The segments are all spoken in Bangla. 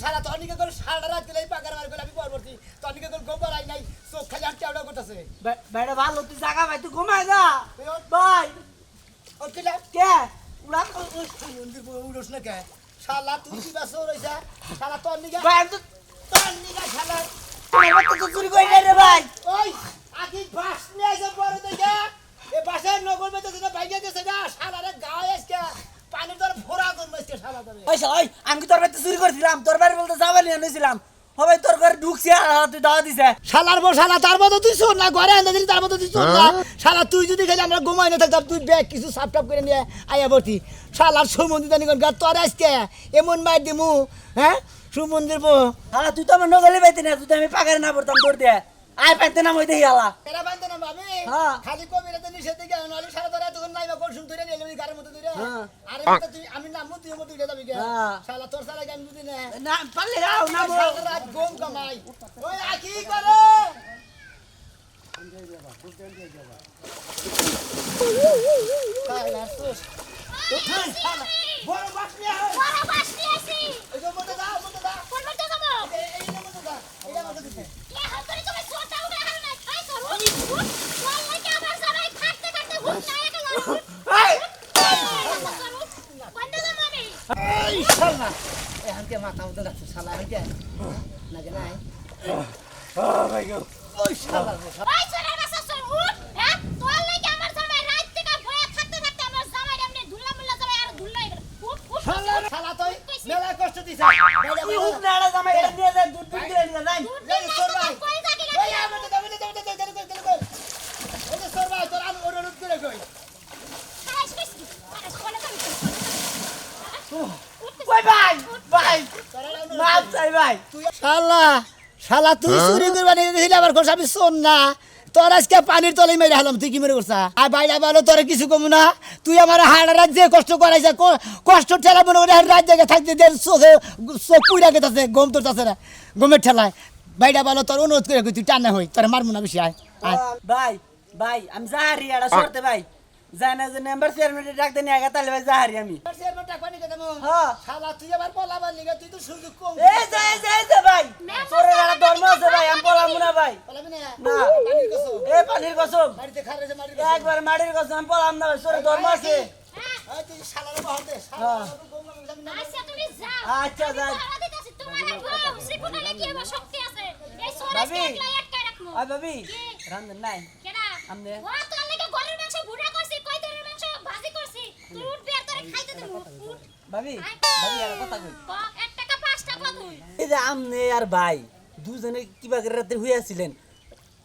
সারা তনিকে করে সারা রাত গেলেই পাকার মার গেলে আমি পরবর্তী তনিকে করে গোবর আই নাই চোখ খালি হাঁটতে আউটা করতেছে বেটা ভালো তুই জায়গা ভাই তুই ঘুমাই যা ভাই ও কিলা কে উড়া মন্দির উড়োস না কে শালা তুই কি বাসো রইছা শালা তনিকে ভাই আমি তো তনিকে শালা তোমার তো চুরি কই নাই রে ভাই ওই আকি বাস নিয়ে যে বড় দেখা এ বাসার নগর বেতে না বাইকে গেছে না শালারে গায়ে আজকে পানি তোর ফোড়া করবে আজকে শালা ধরে ওই ওই আমি কি তোর বাড়িতে চুরি করছিলাম তোর বাড়ি বলতে যাবা নিয়ে নিয়েছিলাম হবে তোর ঘরে ঢুকছি আর তুই দাওয়া দিছে শালার বউ শালা তার মতো তুই শোন না ঘরে আনতে দিলি তার মতো তুই শোন না শালা তুই যদি খালি আমরা ঘুমাই না থাকতাম তুই ব্যাগ কিছু সাপ টাপ করে নিয়ে আয়া ভর্তি শালার সুমন্দির নিকন গা তোর আজকে এমন মার দিমু হ্যাঁ সুমন্দির বউ হালা তুই তো আমার নগলে পাইতে না তুই তো আমি পাকারে না পড়তাম তোর দিয়ে আয় পাইতে না মই দেখি হালা এরা বান্ধে না ভাবি হ্যাঁ। খালি কবিরাতে নিষেধ দিকে নাহলে সারা তোরা তখন নাইবা কলসুম ধরে নিয়ে এলি গাড়ির মতো ধরে হ্যাঁ। আরে মতো তুই আমি নামু তুই মতো উঠে যাবি কে হ্যাঁ। শালা তোর শালা গান বুঝি না না পারলে রাও না বল সারা রাত ঘুম কামাই ওই আকি করে শালা তোর শালা বড় বাস নিয়ে আয় বড় বাস নিয়ে আসি এই যে মতো দাও কোন মধ্যে যাবো এই মতো দাও এই মতো দিতে কে হাত করে তুমি ছোটা উড়ে হার না খাই তো রুনি বললে কি আমার সবাই থাকতে থাকতে হুট না গেল এই কোন দিকে যাবি এই শালা এখানকে মাথা মতো রাখছো শালা এখানকে নাকি নাই ভাই গো ওই শালা ওই ছোড়া বাসা সর উঠ হ্যাঁ তোর লাগি আমার সবাই রাত থেকে বয়ে থাকতে থাকতে আমার সবাই এমনি ধুলা মুল্লা সবাই আর ধুলাই উঠ উঠ শালা শালা তুই মেলা কষ্ট দিছ তুই হুক না আড়া জামাই এটা নিয়ে যা দুধ দুধ দিয়ে নিয়ে যাই এই সরবাই কই যাবি এই আমাদের দাবি দাবি এই যে সরবাই তোর আমি অনুরোধ করে কই খাইস কইছি আরে কোনে যাবি কই ভাই ভাই মাপ চাই ভাই শালা শালা তুই চুরি করবা নিয়ে গেছিলি আবার কোন আমি শোন না তোর আজকে পানির তলেই মেরে হলাম তুই কি মেরে করছা আর বাইরে ভালো তোর কিছু কম না তুই আমার হাড়া রাত যে কষ্ট করাইছে কষ্ট ঠেলা মনে করে রাত জায়গায় থাকতে দেন চোখ পুইরা গেছে গম তোর চাষে না গমের ঠেলায় বাইরে ভালো তোর অনুরোধ করে কই তুই টান্না হই তোর মারমু না বেশি আয় আয় ভাই ভাই আমি যাহারি আড়া সরতে ভাই জানা যে নাম্বার চেয়ারম্যান ডাকতে নিয়ে আগে তাহলে ভাই যাহারি আমি হ্যাঁ শালা তুই আবার পলাবার লিগে তুই তো সুযোগ কম এই যে ভাই তোরে আড়া ধর্ম আছে ভাই আমি বললাম না ভাই পলাবি না না পানির কসম এই পানির কসম বাড়িতে খারে যে মাটির একবার মাটির কসম আমি বললাম না ভাই তোরে ধর্ম আছে হ্যাঁ তুই শালার বাহর দে হ্যাঁ। আচ্ছা তুমি যাও আচ্ছা যাই তারা দিতেছি তোমার বাপ শ্রীপুর নাকি আমার শক্তি আছে এই সোরেশ ভাবি। একলা আটকায় রাখমু ওই ভাবি কি? রান্ধন নাই কেডা আমনে? ও তোর লাগি গরুর মাংস ভুনা করছি কই ধরনের মাংস ভাজি করছি তুই উঠবি আর তোরে খাইতে দেবো উঠ ভাবি আয়। ভাবি আর কথা কই 1 টাকা 5 টাকা দুই এই যে আমনে আর ভাই দুজনে কিবা করে রাতে হইয়াছিলেন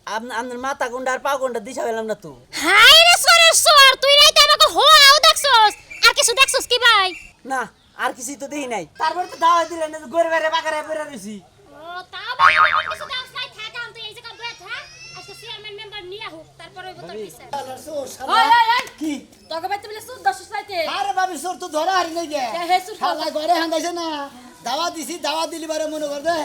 আপনার মাথা কোনটা আর পা কোনটা দিশা পেলাম না তো হাই রে সোরেশ সর তুই রাইতে আমাকে হোয়াও দেখছস আর কিছু দেখছস কি ভাই না আর কিছুই তো দেখি নাই তারপর তো দাওয়া দিলেন না গরে বেরে বাকারে বেরে রইছি ও তা বলি কিছু দাস নাই থাকা তুই এই জায়গা বয়ে থাক আজকে চেয়ারম্যান মেম্বার নিয়া হোক তারপরে ওই তোর বিচার কি তোকে বাইতে বলে সুদ 10 সাইতে আরে বাবি সোর তো ধরা হারি নাই গে হে সুদ শালা ঘরে হান্দাইছে না দাওয়া দিছি দাওয়া দিলি বারে মনে কর দে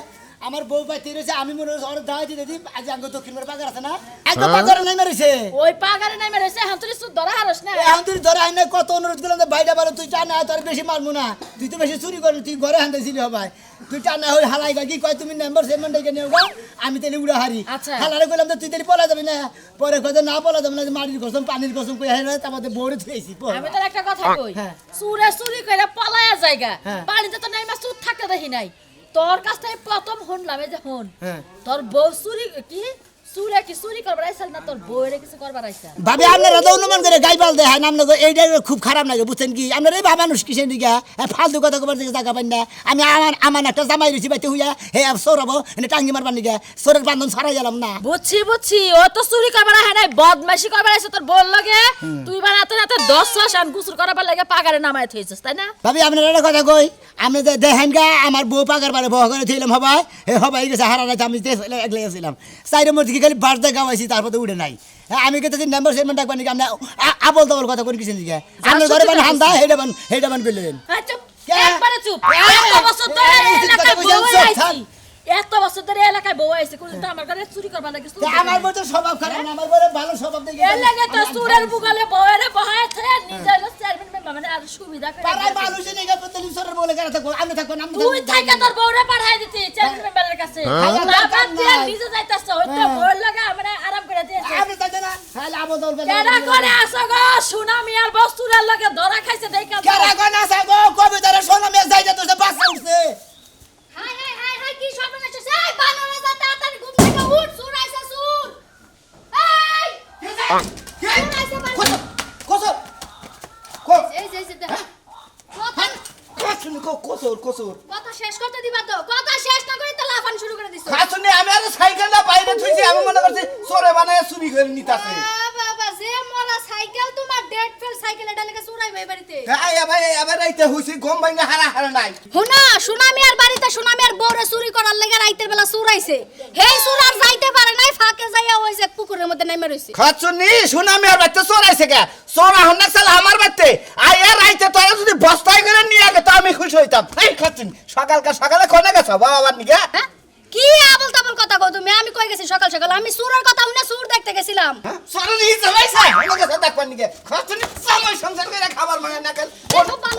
আমার বউ পাইতে রয়েছে আমি মনে হচ্ছে ওর দাওয়া দিতে দিই আজ আঙ্গ দক্ষিণ মের বাগার আছে না একদম বাগার নাই মেরেছে ওই পাগারে নাই মেরেছে হাম তুই সুদ ধরা হারস না এখন তুই ধরে আইনে কত অনুরোধ করলাম যে বাইরে বারো তুই টানা তোর বেশি মারবো না তুই তো বেশি চুরি করবি তুই ঘরে হান্দাইছিলি হবাই তুই টানা হই হালাই গা কি কয় তুমি মেম্বার চেয়ারম্যান ডেকে নিও গা আমি তাহলে উড়া হারি আচ্ছা। হালারে কইলাম যে তুই তাহলে পলা যাবি না পরে কয় যে না পলা যাবে না যে মাটির কসম পানির কসম কই হারি না তারপরে বউরে থুইছি আমি তোর একটা কথা কই হ্যাঁ। সুরে চুরি কইরা পলায়া জায়গা হ্যাঁ। পানিতে তো নাই মা সুদ থাকতে দেখি নাই তোর কাছ থেকে প্রথম শুনলাম এই যে হন হ্যাঁ। তোর বউ চুরি কি চুরে কি চুরি করবার আইছাল না তোর বউরে কিছু করবার আইছাল ভাবি আপনারা তো অনুমান করে গাইবাল দেয় নাম না এইটা খুব খারাপ লাগে বুঝছেন কি আপনারা এই মানুষ কিসের দিকে ফালতু কথা কবার দিকে জায়গা পাই না আমি আমার একটা জামাই রয়েছি বাইতে হইয়া হে সৌরভ এনে টাঙ্গি মারবার নিকে সোরের বান্ধন ছাড়াই গেলাম না বুঝছি ও তো চুরি করবার আহে নাই বদমাশি করবার আইছে তোর বল লাগে তুই বানাতে নাতে 10 মাস আন গুসুর করবার লাগে পাগারে নামায় থইছিস তাই না ভাবি আপনারা একটা কথা কই আপনি যে দেখেন গা আমার বউ পাকার বারে বহ করে থইলাম হবাই হে হবাই গেছে হারা রাতে আমি একলে গেছিলাম চাইরে মধ্যে খালি বার্থডে গাওয়াইছি তারপরে উঠে নাই আমি কিন্তু মেম্বার চেয়ারম্যান ডাকবার নাকি আপনি আবল তাবল কথা কোন কিছু দিকে আপনার ঘরে বান হান্দা হেডা বান করলেন হ্যাঁ চুপ কে? একবারে চুপ এই, এত বছর ধরে এই, উচিত এলাকায় কথা কইছেন, বউই চুপ আইছি থাক। এত বছর ধরে এলাকায় বউ আইছে কোনদিন তো আমার ঘরে চুরি করবা লাগে তা আমার বউ তো স্বভাব খারাপ না, আমার বউয়ের ভালো স্বভাব দেখে এর লাগে তো চুরের বুগালে বউরে বহায় থাকে নিজে হলো চেয়ারম্যান মেম্বার মানে আর সুবিধা করে পাড়ায় দিয়েছে। মানুষে নিয়ে গেছে লিসরের বলে কেন থাকবো আমি থাকবো না, আমি তুই থাকবো। থেকে তোর বউরে পাঠাই দিতি চেয়ারম্যান মেম্বারের কাছে বাবা তুই নিজে যাইতাছ হইতো বউর লাগে মানে আরাম করে দিয়েছে আমি থাকতে না তাহলে আবদল কেডা করে আসো গো সুনামি আর বস্তুরার লগে ধরা খাইছে দেখা কেরা কোন আছে গো কবিতারে শোনা মে যাইতে তো বাসা উঠছে হাই হাই হাই হাই কি সর্বনাশ হইছে এই বানরে যা তাড়াতাড়ি ঘুম থেকে উঠ সুর আইছে সুর এই সুর আইছে বানর কোসর এই যে যে দেখ কথা কোসর কোসর কথা শেষ করতে দিবা তো কথা শেষ না করে তো লাফান শুরু করে দিছো খাসনে আমি আর সাইকেলটা বাইরে থুইছি আমি মনে করছি চোরে বানায় চুরি করে নিতাছে বাবা যে মোরা সাইকেল তোমার ডেড ফেল সাইকেল এটা লেগে চুরাই ভাই বাড়িতে ভাই এবার রাইতে হইছি গম ভাঙা হারা নাই হুনা সুনামি আর বাড়িতে সুনামি আর বউরে চুরি করার লেগে রাইতের বেলা চুরাইছে হেই চুর আর যাইতে পারে নাই ফাঁকে যাইয়া ওই যে পুকুরের মধ্যে নেমে রইছে খাসনি সুনামি আর বাইতে চোরাইছে কে চোরা হন্না সাল আমার বাইতে আয়া রাইতে তোরা যদি বস্তায় করে নিয়ে আগে তো আমি খুশি হইতাম এই খাসনি সকালে কোনে গেছ বাবা নিকে হ্যাঁ? কি আবল তাবল কথা কও তুমি আমি কই গেছি সকাল সকাল আমি সুরের কথা শুনে সুর দেখতে গেছিলাম সরে নিয়ে চলাইছে হন্না গেছ দেখবার নিকে খাসনি সময় সংসার করে খাবার মানে না কেন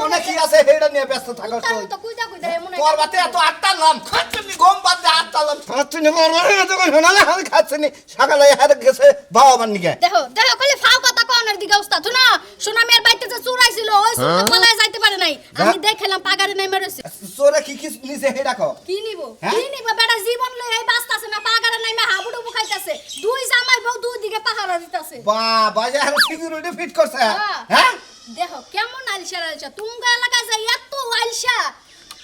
অনেক কি আছে হেডা নিয়ে ব্যস্ত থাকো আমি তো কুইদা কুইদা এমন তোর বাতে এত আটটা নাম খাচ্ছনি গম বাদে আটটা নাম খাচ্ছনি মরমারে তো কই না আমি খাচ্ছনি সকালে হাতে গেছে বাবা মান নিকে দেখো দেখো খালি ফাও কথা কোনের দিকে উস্তাদ না সুনামি আর বাইতে যে চুরাইছিল ওই সুর তো পালায় যাইতে পারে নাই আমি দেখলাম পাগারে নেমে রইছে তোরা কি কি নিছে হেডা কো কি নিব হ্যাঁ? কি নিব বেটা জীবন লই এই বাস্তাছে না পাগারে নাইমে হাবুডু বুখাইতাছে দুই জামাই বউ দুই দিকে পাহারা দিতাছে বাবা যা সিকিউরিটি ফিট করছে হ্যাঁ। হ্যাঁ দেখো কেমন আলসা তুমগা এলাকায় যাই এত আলসা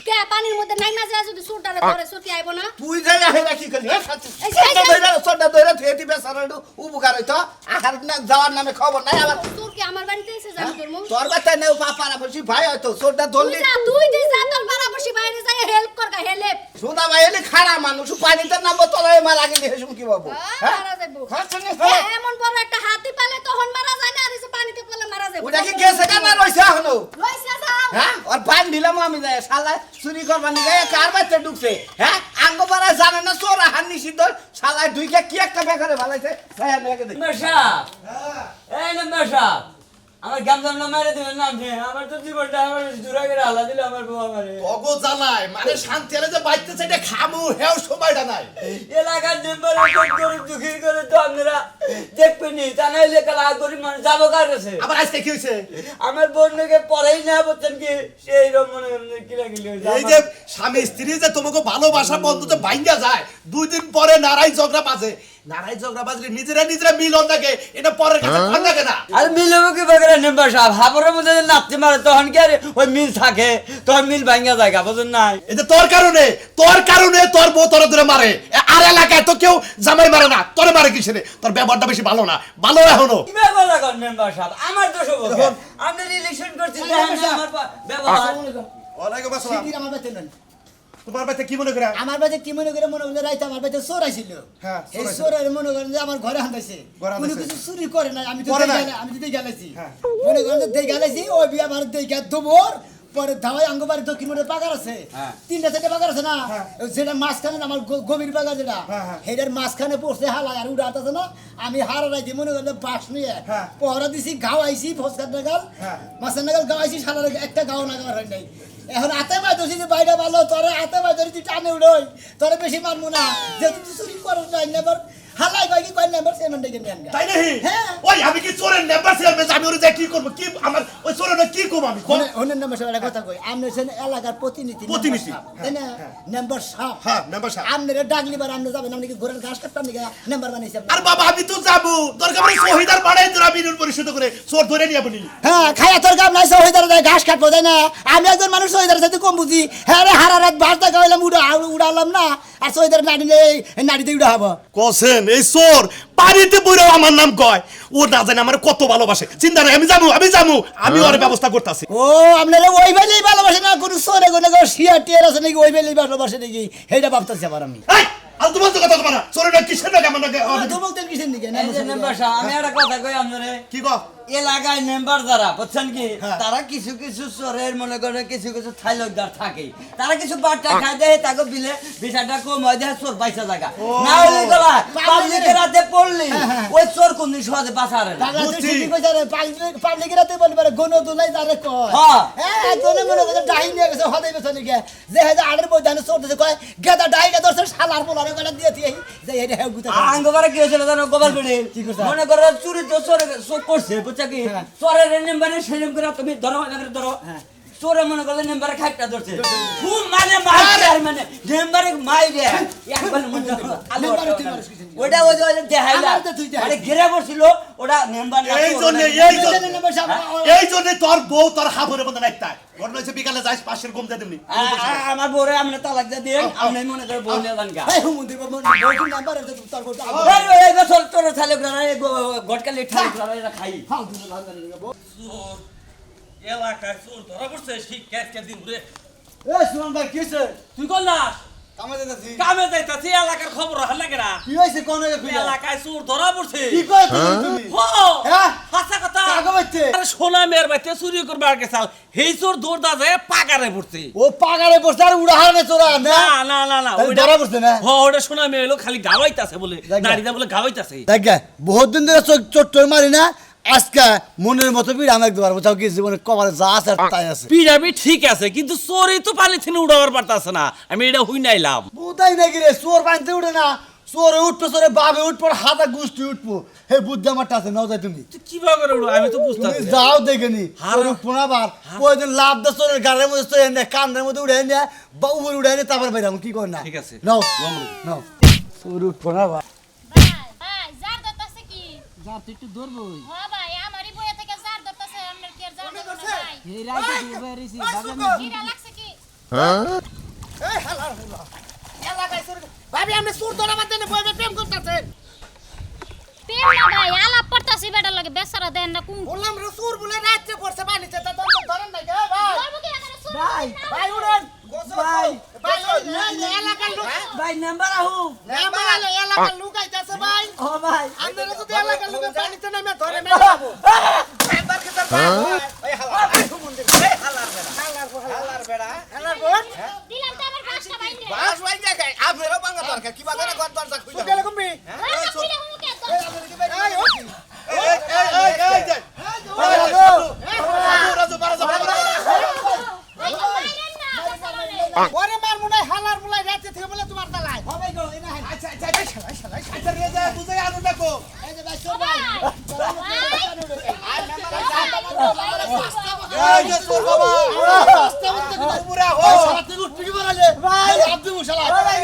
কে পানির মধ্যে নাইমা যায় যদি সুরটারে ধরে সুরকি আইবো না তুই যাই হেডা কি করি হ্যাঁ খাচ্ছিস এই যে- সডা দইরা থুয়ে দিবে সারাডু উপকার হইতো আহার না যাওয়ার নামে খবর নাই আবার সুরকি আমার বাড়িতে এসে জানি তোর মুখ তোর বাচ্চা নেও পাপারা বসি ভাই হয়তো সডা ধরলি তুই দিস যা তোর পাড়াপড়শি বাইরে যাই হেল্প করগা হেল্প সোনা ভাই এলি খাড়া মানুষ পানিতে নামবো তোরা মার আগে হেসুম কি বাবু হ্যাঁ মারা যাইবো খাচ্ছনি এমন বড় একটা হাতি পালে তখন মারা যায় না আর এই যে পানিতে পড়লে মারা যাবে ওটা কি গেছে কেন রইছে এখনো লইছে যাও হ্যাঁ আর বান দিলাম আমি যায় শালা চুরি করবার নিয়ে কার বাচ্চা ঢুকছে হ্যাঁ আঙ্গ পাড়া জানে না চোরা হান্নি সিদ্ধ শালা দুইটা কি একটা বেকারে ভালাইছে ছায়া মেঘে দে মেম্বার সাহেব এই মেম্বার সাহেব আমার গামজাম না মেরে দিবেন না আপনি আমার তো জীবনটা আমার জুড়া করে হালা দিল আমার বউ আমারে অগো জ্বালায় মানে শান্তি হলে যে বাইতেছে এটা খামু হেও সময়টা নাই এলাকার মেম্বার গরিব দুঃখী করে তো আপনারা দেখবেনি তা নাইলে কালা গরিব মানুষ যাবো কার কাছে আবার আজকে কি হয়েছে আমার বোনকে পরেই না বলছেন কি সেই রকম মনে কিলাকিলি হয়েছে এই যে স্বামী স্ত্রী যে তোমাকে ভালোবাসা বন্ধুতে ভাঙ্গা যায় 2 দিন পরে নারাই ঝগড়া বাজে নারাই ঝগড়া বাজলে নিজেরা মিলন থাকে এটা পরের কাছে ভাল লাগে না আর মিলবো কি বাগেরা মেম্বার সাহেব হাবরের মধ্যে যে নাচতে মারে তখন কি আর ওই মিল থাকে তখন মিল ভাঙ্গা জায়গা বুঝুন নাই এই যে তোর কারণে তোর বউ তোর ধরে মারে আর এলাকায় তো কেউ জামাই মারে না তোরে মারে কিসের তোর ব্যবহারটা বেশি ভালো না ভালো এখনো কি ব্যাপার লাগান মেম্বার সাহেব আমার দোষ হবে আপনি ইলেকশন করছেন দেখেন না আমার ব্যবহার ওয়ালাইকুম আসসালাম সিকির আমার বাড়িতে নয়। তোমার বাড়িতে কি মনে করে আমার বাড়িতে কি মনে করে মনে করে রাইতে আমার বাড়িতে চোর আইছিল হ্যাঁ, চোর এই আইছিল। চোরের মনে করেন যে আমার ঘরে হান্দাইছে ঘরে কোনো হান্দাইছে। কিছু চুরি করে নাই আমি তো করে নাই। আমি তো গেলাইছি হ্যাঁ। মনে করেন যে দেই গেলাইছি ওই বিয়া আমার দেই গা দুবর পরে ধাওয়াই আঙ্গবাড়ি দক্ষিণ মোড়ে পাগার আছে হ্যাঁ। 3টা পাগার আছে না হ্যাঁ। যেটা মাঝখানে না, আমার গভীর পাগার যেটা হ্যাঁ, হ্যাঁ। হেডার মাঝখানে পড়ছে হালা আর উড়াত আছে না আমি হারা রাইছি মনে করেন যে বাস নিয়ে হ্যাঁ। পহরা দিছি গাও আইছি ফসকার নাগাল হ্যাঁ। মাছের নাগাল গাও আইছি সালার একটা গাও নাগাল হয় নাই এখন হাতে মাই ধরছি যে বাইরে ভালো তোরে হাতে মাই ধরি তুই টানে উড়োই তোরে বেশি মানবো না যেহেতু তুই চুরি করো নাই নেবার হালাই কয় কি কয় নেবার সেমন ডেকে নিয়ে আনগা তাই নাকি হ্যাঁ। ওই আমি কি চোরের নেবার ছিলাম আমি ওরে যাই কি করব কি আমার ওই চোরের কি করব আমি কোন হনের নাম্বার সাহেব একটা কথা কই আপনি হচ্ছেন এলাকার প্রতিনিধি প্রতিনিধি। member সাহেব, তাই না নাম্বার সাহেব হ্যাঁ মেম্বার সাহেব আপনারা ডাকলি বার আপনি যাবেন আপনি কি ঘোড়ার ঘাস কাটতাম নাকি নাম্বার বানাইছে আপনি? আর বাবা আমি তো যাবো দরকার পড়ে শহীদার বাড়াই তোরা বিনুর পরিশোধ করে চোর ধরে নিয়ে বলি হ্যাঁ খায়া তোর কাম নাই সহিদার ঘাস কাটবো তাই না আমি একজন মানুষ সহিদার সাথে কম বুঝি হ্যাঁ রে হারা রাত বাস দেখা হইলাম উড়ালাম না আর সহিদার নাড়িতে উড়া হবো কোসেন এই চোর বাড়িতে বইরাও আমার নাম কয় ও না জানে আমার কত ভালোবাসে চিন্তা নাই আমি যাবো আমি ওর ব্যবস্থা করতেছি ও আপনারা ওই বেলেই ভালোবাসে না কোনো সোরে কোনো শিয়া টিয়ার আছে নাকি ওই বেলেই ভালোবাসে নাকি সেইটা ভাবতেছি আবার আমি ফালতু ফালতু কথা কবা না চোরের কিসের না কেমন তো বলতেন কিসের নিকে এই যে মেম্বার সাহেব আমি একটা কথা কই আপনারে কি কও এলাকায় মেম্বার যারা বুঝছেন কি হ্যাঁ। তারা কিছু কিছু চোরের মনে করে কিছু কিছু থাইলকদার থাকে তারা কিছু বাট্টা খাই দেয় তাকে বিলে বিষয়টা কম হয় দেয় চোর পয়সা জায়গা না হলে গলা পাবলিকের হাতে পড়লি ওই চোর কোন দিন সহজে বাঁচারে না টাকা তো বুঝছি। ঠিকই কইছে রে পাবলিক রাতে বলবে পারে গণ দুলাই তারে কয় হ্যাঁ। হ্যাঁ তোনে মনে করে ডাহি নিয়ে গেছে হদাই বেছনে গে যে হেজা আড়ের বই ধানে চোর দিতে কয় গেদা ডাহিটা দর্শন শালার পোলারে কয়টা দিয়ে দিয়ে যে এটা হেউ গুতা আঙ্গবারে কি হয়েছিল জানো গোপাল বিড়ি কি করছে? মনে করো চুরি তো চোর চোর করছে বুঝছা কি হ্যাঁ। চোরের নেম্বারে সেরকম করে তুমি ধরো এবারে ধরো চোরে মনে করলে নেম্বারে খাইটা ধরছে খুব মানে মারছে আর মানে নেম্বারে মাইরে একবার মনে আলো নেম্বারে তুই মারিস কিছু ওটা ওই যে দেখাইলা আমার তো তুই দেখাইলি। আরে ঘেরে বসছিল ওটা নেম্বার না এই জন্য এই জন্য তোর বউ তোর হাবরে মধ্যে নাইতা ঘটনা হচ্ছে বিকালে যাইস পাশের ঘুম দিয়ে দিবনি আমার বউরে আপনি তালাক দিয়ে দিন আপনি মনে করে বউ নিয়ে যান গা এই হুমুন্দি বল নাম্বার আছে তোর কোটা এই বছর তোর ছালে গটকালি ঠালে এরা খাই এলাকায় চোর ধরা পড়ছে শিক্ষা দিন ঘুরে এই সুমন ভাই কিছে তুই কল না কামে যাচ্ছি কামে যাইতাছি এলাকার খবর হাল লাগে না কি হইছে কোন কইলা এলাকায় চোর ধরা পড়ছে কি কয় তুমি হো হ্যাঁ? হাসা কথা কাকে বলছে? আরে সোনা মেয়ের বাইতে চুরি করবার গেছাল হেই চোর দৌড় দা যায় পাগারে পড়ছে ও পাগারে বসে আর উড়াহারে চোরা না না না না না তাহলে ওইটা ধরা পড়ছে না? হ্যাঁ ওটা সোনা মেয়ে হলো খালি গাওয়াইতাছে বলে দেখা। দাড়িটা বলে গাওয়াইতাছে দেখ বহুত দিন ধরে চোট মারি না আজকে মনের মতো বিড় আমি একবার বোঝাও কি জীবনে কবারে যা আছে আর তাই আছে পিরাবি ঠিক আছে কিন্তু চোরই তো পানি থেকে উড়াবার পারতাছে না আমি এটা হুই নাইলাম বুঝাই নাকি রে চোর পানিতে উঠে না চোরে উঠবো চোরে বাবে উঠবো হাতা গুষ্টি উঠবো হে বুদ্ধি আমারটা আছে নাও যাই তুমি তুই কিভাবে করে উড়ো আমি তো তুমি বুঝতাছি না। যাও দেখে নি হারা। চোর উঠবো না বার কয়দিন লাভ দা চোরের গাড়ির মধ্যে চোরে এনে কান্দের মধ্যে উঠে এনে বা উপরে উঠে এনে তারপর বাইরাম কি কর না ঠিক আছে। নাও নাও। নাও চোর উঠবো না বার ভাই জার দত্তাছে কি যার তুই একটু ধরবো হ্যাঁ ভাই আমারই বইয়া থেকে জার দত্তাছে আপনার কি আর জার দত্তাছে ভাই এই রাইতে দুবার এসে কিরা লাগছে কি ভাবি আমরা চোর ধরা মারতে না বইবে প্রেম করতেছেন প্রেম না ভাই আলাপ করতাছি বেটার লগে বেচারা দেন না কোন বললাম রে চোর বলে রাজ্য করছে পানিতে তা ধরেন না গে ভাই ধর্ম কি এখানে শুরু ভাই, ভাই উড়েন ভাই ভাই এলাকার লোক ভাই নাম্বার আহু নাম্বার আলো এলাকার লোক আইতাছে ভাই ও ভাই আপনারা যদি এলাকার লোকে পানিতে নামে ধরে মেরাবো একবার কি তোর ভাই হালার এই হালার বেড়া হালার বোন দিলাম তো আবার পাঁচটা ভাই রে বাস ভাই দেখাই আপনারা বাংলা দরকার কি বাজারে ঘর দরজা খুঁজে গেল কমবি ওরে মার মুনাই হালার মুলাই রাতে থেকে বলে তোমার দালাই হবে গো এনা আচ্ছা আচ্ছা আচ্ছা রে যা বুঝে আনু দেখো এই যে ভাই চোর ভাই আই এই যে চোর বাবা পুরা হো সাথে উঠবি কি বলালে ভাই আব্দুল মুশালা ভাই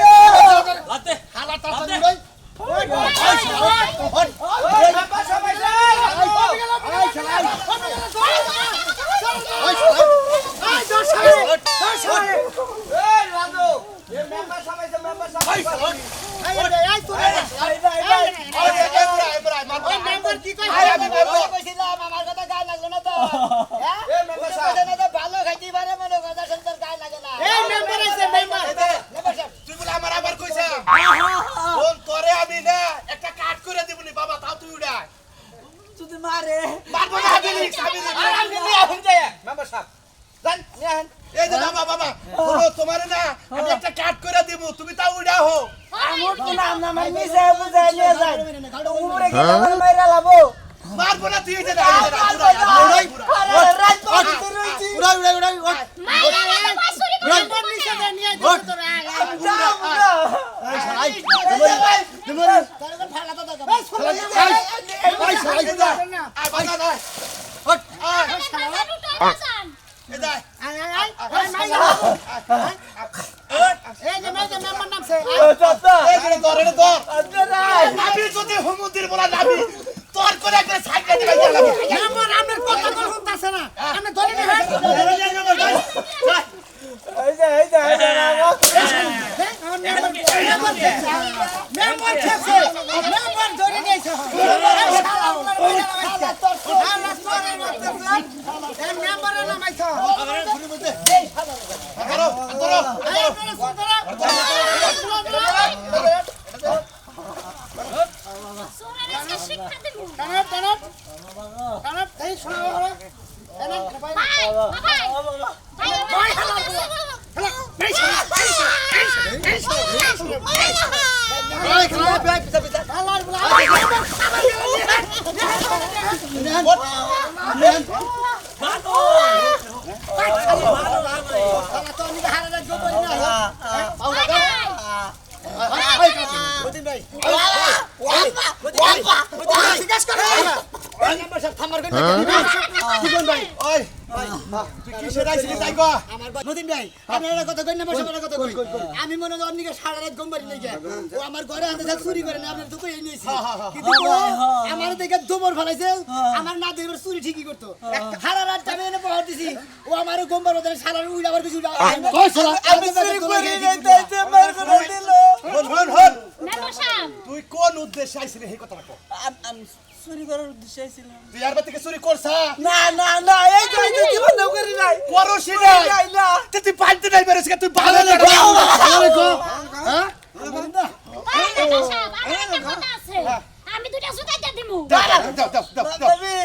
লাতে হালা তাড়াতাড়ি লই ভালো খাইতে পারে মনে কথা সুন্দর গায়ে লাগে না এই মেম্বার আছে মেম্বার তুই বলে আমার আবার কইছা বল তোরে আমি না একটা কাট করে দিবনি বাবা তাও তুই উড়া যদি মারে মারবো না আমি মেম্বার সাহেব জান নিয়েন এই যে বাবা বাবা বলো তোমারে না আমি একটা কাট করে দিব তুমি তাও উড়া হো আমুর তো নাম না মানে মিশে বুঝাই নিয়ে যায় উপরে গেলে মানে মাইরা লাবো মারবো না তুই এই যে উড়াই উড়াই উড়াই মেম্বার নিচে দে নিয়ে যাও তোরা তোর করে একটা সাইকেল দিবা লাগে মেম্বার ওই তুই কিসের আইছিলি তাই কো মতিন ভাই আপনারা কথা কই না বসাবার কথা কই আমি মনে হয় অন্যকে সারা রাত ঘুম পারি নাই ও আমার ঘরে আনতে চুরি করে না আপনার তো কই নিয়েছি কিন্তু আমার দেখে দমর ফলাইছে আমার না দেখবার চুরি ঠিকই করতো সারা রাত আমি এনে পড়া দিছি ও আমার ঘুম পারো তাহলে সারা উইলা আবার কিছু কই সারা আমি চুরি করি নাই তাইতে মার করে দিল হন মেম্বার সাহেব তুই কোন উদ্দেশ্যে আইছিলি এই কথাটা কো আমি চুরি করার উদ্দেশ্যে আইছিলাম তুই আর থেকে চুরি করছা না না না এই তো জীবন নাও করি নাই করছি না তুই পাইতে নাই বেরেছ তুই ভালো না হ্যাঁ মেম্বার সাহেব আমার একটা কথা আছে আমি দুটা সুতাইতে দিমু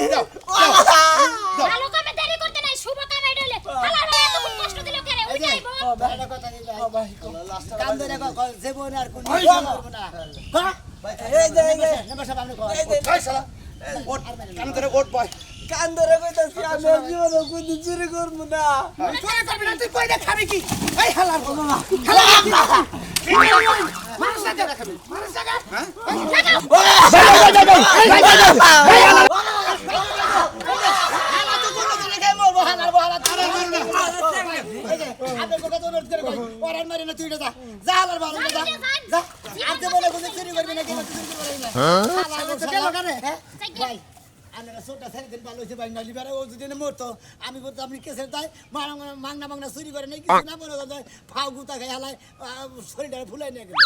দাও ভালো কামে দেরি করতে নাই শুভ কামে ডলে হালা রে এত কষ্ট দিল কেরে ওই যাইবো ভালো কথা দিলা কাম ধরে জীবন আর কোন করব না এই যে মেম্বার সাহেব আপনি কই কই শালা ওট কান ধরে ওট বয় কান ধরে কইতাছি আমি জীবন কোন চুরি করব না চুরি করবি না তুই কইটা খাবি কি এই হালার বাবা মানুষ না খাবি মানুষ না আমি বলতো আপনি কেসের তাই মাংনা মাংনা চুরি করে নাই কিছু না মনে করতে ফাউ গুতা খাই হালাই শরীরটা ফুলাই নিয়ে গেল